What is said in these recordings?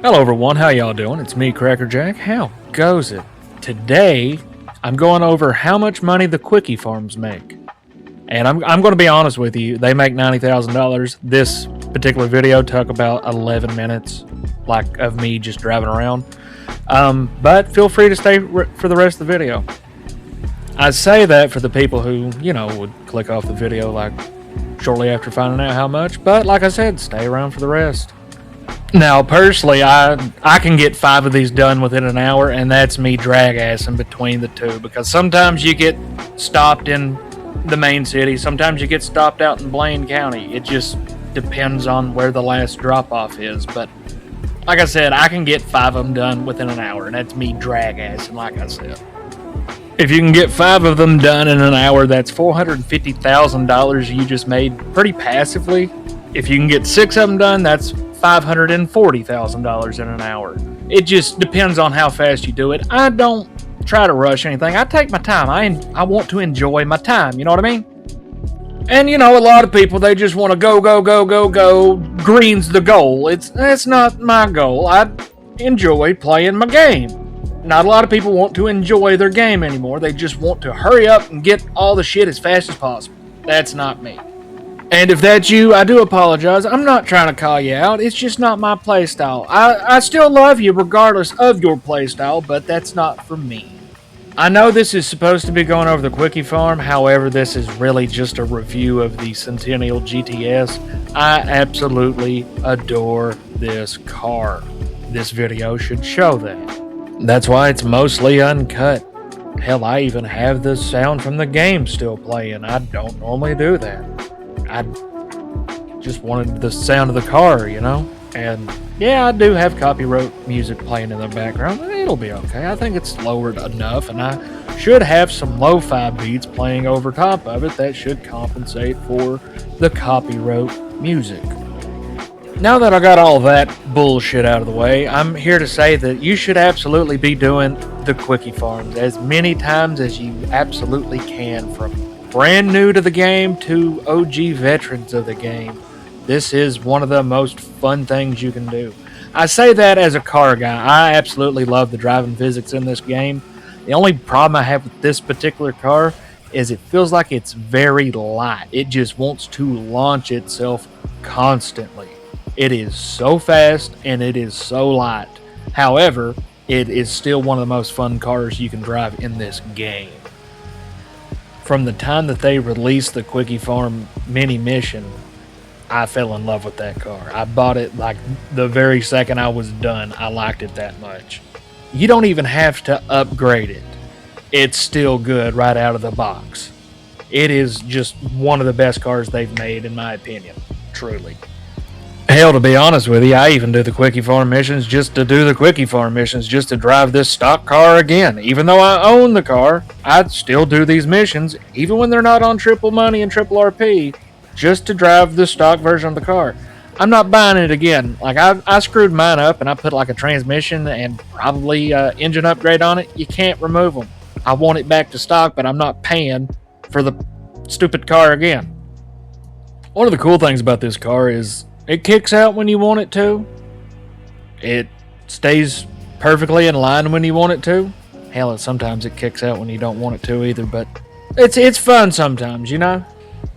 Hello everyone, how y'all doing? It's me, Crackerjack. How goes it? Today, I'm going over how much money the quickie farms make. And I'm going to be honest with you, they make $90,000. This particular video took about 11 minutes, like, of me just driving around. But feel free to stay for the rest of the video. I say that for the people who, would click off the video, like, shortly after finding out how much. But, like I said, stay around for the rest. Now, personally, I can get 5 of these done within an hour, and that's me drag-assing between the two, because sometimes you get stopped in the main city, sometimes you get stopped out in Blaine County. It just depends on where the last drop-off is, but like I said, I can get 5 of them done within an hour, and that's me drag-assing, like I said. If you can get 5 of them done in an hour, that's $450,000 you just made pretty passively. If you can get 6 of them done, that's $540,000 in an hour. It just depends on how fast you do it. I don't try to rush anything. I take my time. I want to enjoy my time. You know what I mean? And a lot of people, they just want to go. Green's the goal. That's not my goal. I enjoy playing my game. Not a lot of people want to enjoy their game anymore. They just want to hurry up and get all the shit as fast as possible. That's not me. And if that's you, I do apologize. I'm not trying to call you out. It's just not my playstyle. I still love you regardless of your playstyle, but that's not for me. I know this is supposed to be going over the Quickie Farm. However, this is really just a review of the Centennial GTS. I absolutely adore this car. This video should show that. That's why it's mostly uncut. Hell, I even have the sound from the game still playing. I don't normally do that. I just wanted the sound of the car, And yeah, I do have copyright music playing in the background. It'll be okay. I think it's lowered enough, and I should have some lo-fi beats playing over top of it that should compensate for the copyright music. Now that I got all that bullshit out of the way, I'm here to say that you should absolutely be doing the Quickie Farms as many times as you absolutely can, from brand new to the game to OG veterans of the game. This is one of the most fun things you can do. I say that as a car guy. I absolutely love the driving physics in this game. The only problem I have with this particular car is it feels like it's very light. It just wants to launch itself constantly. It is so fast and it is so light. However, it is still one of the most fun cars you can drive in this game. From the time that they released the Quickie Farm mini mission, I fell in love with that car. I bought it like the very second I was done. I liked it that much. You don't even have to upgrade it. It's still good right out of the box. It is just one of the best cars they've made, in my opinion. Truly. Hell, to be honest with you, I even do the Quickie Farm missions just to do the Quickie Farm missions, just to drive this stock car again. Even though I own the car, I still do these missions, even when they're not on triple money and triple RP, just to drive the stock version of the car. I'm not buying it again. Like, I screwed mine up and I put like a transmission and probably engine upgrade on it. You can't remove them. I want it back to stock, but I'm not paying for the stupid car again. One of the cool things about this car is it kicks out when you want it to. It stays perfectly in line when you want it to. Hell, sometimes it kicks out when you don't want it to either, but it's fun sometimes,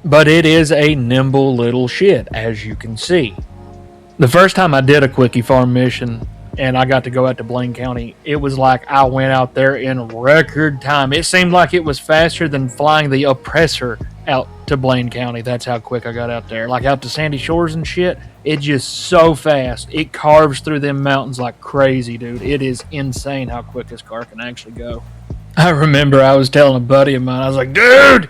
But it is a nimble little shit, as you can see. The first time I did a Quickie Farm mission and I got to go out to Blaine County, it was like I went out there in record time. It seemed like it was faster than flying the Oppressor out to Blaine County. That's how quick I got out there. Like out to Sandy Shores and shit, it's just so fast. It carves through them mountains like crazy, dude. It is insane how quick this car can actually go. I remember I was telling a buddy of mine, I was like, dude,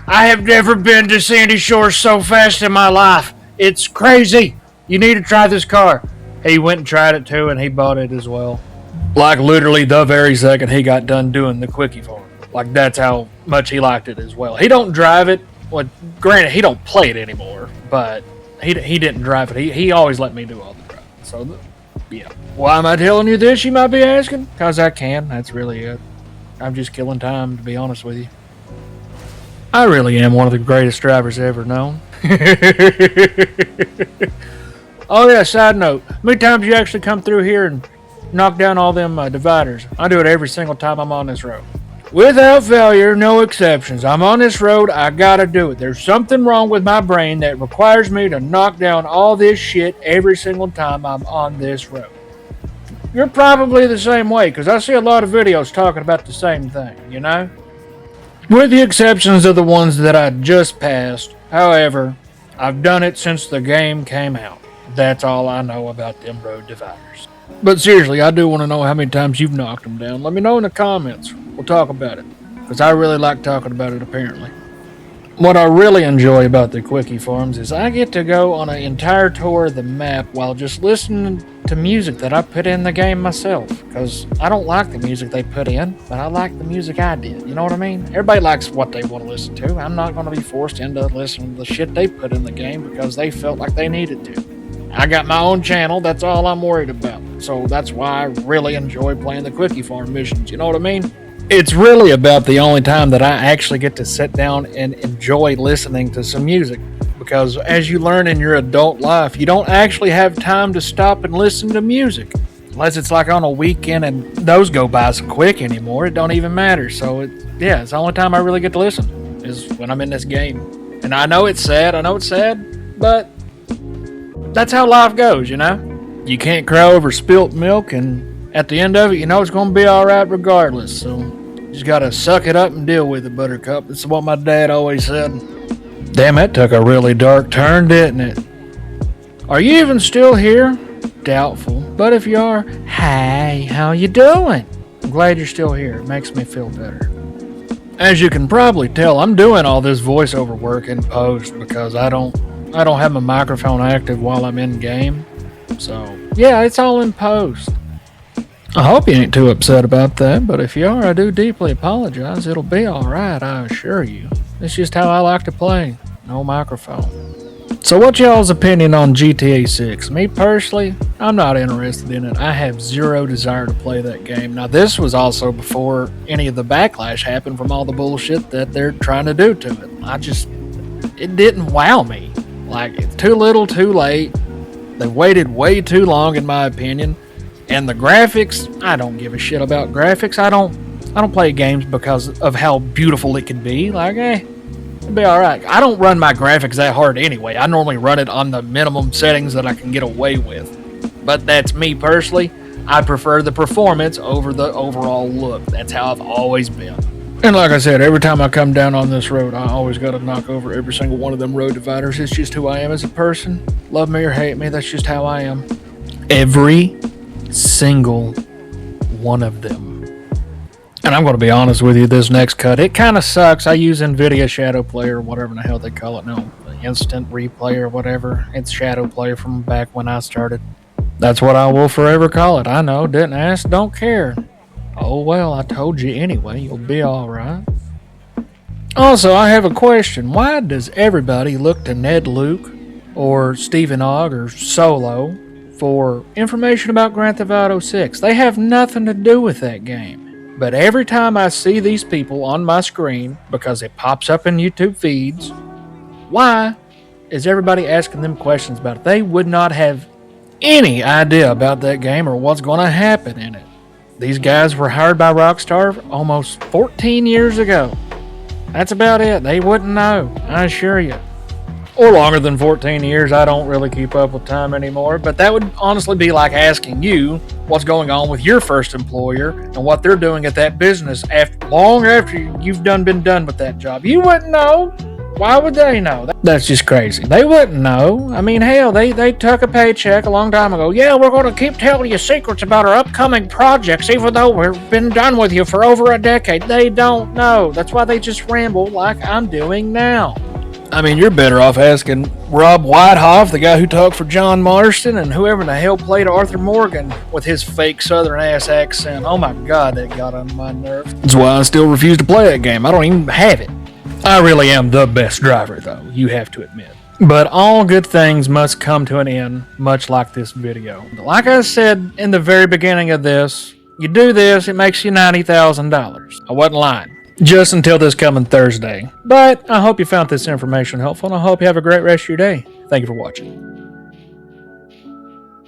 I have never been to Sandy Shores so fast in my life. It's crazy. You need to try this car. He went and tried it too, and he bought it as well. Like literally the very second he got done doing the Quickie Farm. Like that's how much he liked it as well. He don't drive it. Well, granted, he don't play it anymore, but he didn't drive it. He always let me do all the driving. So, yeah. Why am I telling you this, you might be asking? Because I can. That's really it. I'm just killing time, to be honest with you. I really am one of the greatest drivers ever known. Oh yeah, side note. How many times you actually come through here and knock down all them dividers? I do it every single time I'm on this road. Without failure, no exceptions. I'm on this road, I gotta do it. There's something wrong with my brain that requires me to knock down all this shit every single time I'm on this road. You're probably the same way, because I see a lot of videos talking about the same thing, you know? With the exceptions of the ones that I just passed. However, I've done it since the game came out. That's all I know about them road dividers. But seriously, I do want to know how many times you've knocked them down. Let me know in the comments. We'll talk about it. Because I really like talking about it, apparently. What I really enjoy about the quickie farms is I get to go on an entire tour of the map while just listening to music that I put in the game myself. Because I don't like the music they put in, but I like the music I did. You know what I mean? Everybody likes what they want to listen to. I'm not going to be forced into listening to the shit they put in the game because they felt like they needed to. I got my own channel, that's all I'm worried about. So that's why I really enjoy playing the quickie farm missions, you know what I mean? It's really about the only time that I actually get to sit down and enjoy listening to some music. Because as you learn in your adult life, you don't actually have time to stop and listen to music. Unless it's like on a weekend and those go by so quick anymore, it don't even matter. So it's the only time I really get to listen is when I'm in this game. And I know it's sad, but that's how life goes, you know? You can't cry over spilt milk, and at the end of it, you know it's going to be alright regardless. So you just got to suck it up and deal with it, Buttercup. That's what my dad always said. Damn, that took a really dark turn, didn't it? Are you even still here? Doubtful. But if you are, hey, how you doing? I'm glad you're still here. It makes me feel better. As you can probably tell, I'm doing all this voiceover work in post because I don't have my microphone active while I'm in game. So, yeah, it's all in post. I hope you ain't too upset about that, but if you are, I do deeply apologize. It'll be alright, I assure you. It's just how I like to play. No microphone. So what's y'all's opinion on GTA 6? Me personally, I'm not interested in it. I have zero desire to play that game. Now, this was also before any of the backlash happened from all the bullshit that they're trying to do to it. It didn't wow me. Like, it's too little, too late. They waited way too long, in my opinion. And the graphics, I don't give a shit about graphics. I don't play games because of how beautiful it can be. Like, it'll be alright. I don't run my graphics that hard anyway. I normally run it on the minimum settings that I can get away with. But that's me personally. I prefer the performance over the overall look. That's how I've always been. And like I said, every time I come down on this road, I always got to knock over every single one of them road dividers. It's just who I am as a person. Love me or hate me, that's just how I am. Every single one of them. And I'm going to be honest with you, this next cut, it kind of sucks. I use NVIDIA Shadow Player, whatever the hell they call it now. Instant Replay or whatever. It's Shadow Player from back when I started. That's what I will forever call it. I know, didn't ask, don't care. Oh well, I told you anyway, you'll be alright. Also, I have a question. Why does everybody look to Ned Luke or Stephen Ogg or Solo for information about Grand Theft Auto 6? They have nothing to do with that game. But every time I see these people on my screen, because it pops up in YouTube feeds, why is everybody asking them questions about it? They would not have any idea about that game or what's going to happen in it. These guys were hired by Rockstar almost 14 years ago. That's about it. They wouldn't know, I assure you. Or longer than 14 years. I don't really keep up with time anymore. But that would honestly be like asking you what's going on with your first employer and what they're doing at that business long after you've been done with that job. You wouldn't know. Why would they know? That's just crazy. They wouldn't know. I mean, hell, they took a paycheck a long time ago. Yeah, we're going to keep telling you secrets about our upcoming projects, even though we've been done with you for over a decade. They don't know. That's why they just ramble like I'm doing now. I mean, you're better off asking Rob Whitehoff, the guy who talked for John Marston, and whoever in the hell played Arthur Morgan with his fake southern-ass accent. Oh my God, that got on my nerves. That's why I still refuse to play that game. I don't even have it. I really am the best driver, though, you have to admit. But all good things must come to an end, much like this video. Like I said in the very beginning of this, you do this, it makes you $90,000. I wasn't lying. Just until this coming Thursday. But I hope you found this information helpful, and I hope you have a great rest of your day. Thank you for watching.